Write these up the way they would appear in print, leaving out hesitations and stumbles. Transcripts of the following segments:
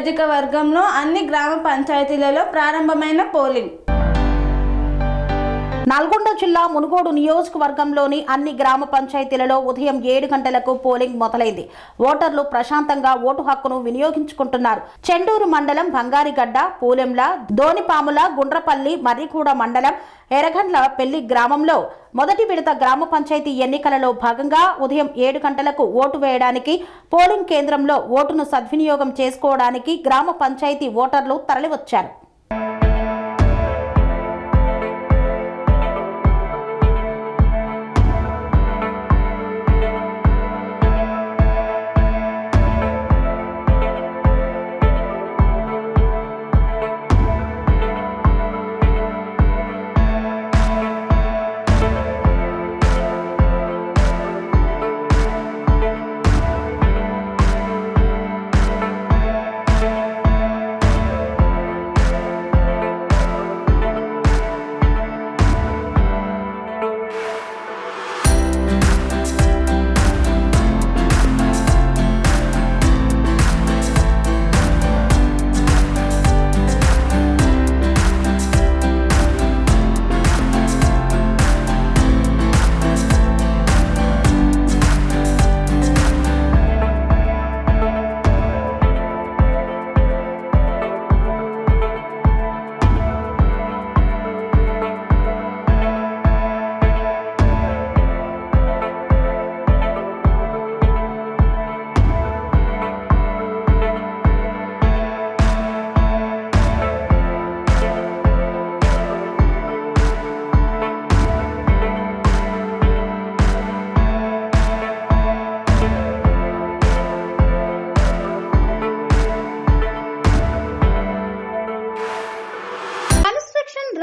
నియోజకవర్గంలో అన్ని గ్రామ పంచాయతీలలో ప్రారంభమైన పోలింగ్. నల్గొండ జిల్లా మునుగోడు నియోజకవర్గంలోని అన్ని గ్రామ పంచాయతీలలో ఉదయం 7 గంటలకు పోలింగ్ మొదలైంది. ఓటర్లు ప్రశాంతంగా ఓటు హక్కును వినియోగించుకుంటున్నారు. చెండూరు మండలం బంగారిగడ్డ, పూలెంల, దోనిపాముల, గుండ్రపల్లి, మర్రిగూడ మండలం ఎర్రగండ్ల పెళ్లి గ్రామంలో మొదటి విడత గ్రామ పంచాయతీ ఎన్నికలలో భాగంగా ఉదయం 7 గంటలకు ఓటు వేయడానికి పోలింగ్ కేంద్రంలో ఓటును సద్వినియోగం చేసుకోవడానికి గ్రామ పంచాయతీ ఓటర్లు తరలివచ్చారు.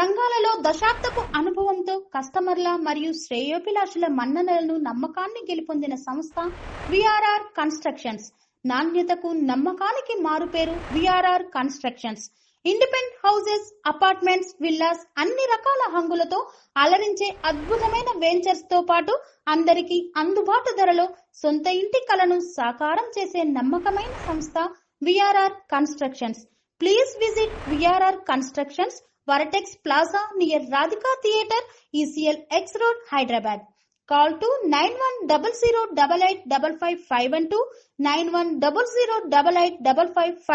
రంగాలలో దశాబ్దపు అనుభవంతో కస్టమర్ల మరియు శ్రేయోభిలాషుల మన్ననలను నమ్మకాన్ని గెలుపొందిన సంస్థ విఆర్ఆర్ కన్స్ట్రక్షన్స్. నాణ్యతకు నమ్మకానికి మారుపేరు VRR constructions. Independent houses, apartments, villas అన్ని రకాల హంగులతో అలరించే అద్భుతమైన వెంచర్స్ తో పాటు అందరికీ అందుబాటు ధరలో సొంత ఇంటి కలను సాకారం చేసే నమ్మకమైన సంస్థ VRR constructions. Please visit VRR constructions, Varatex Plaza near Radhika Theatre, ECL X Road, Hyderabad. Call to 9100885551, 9100885559.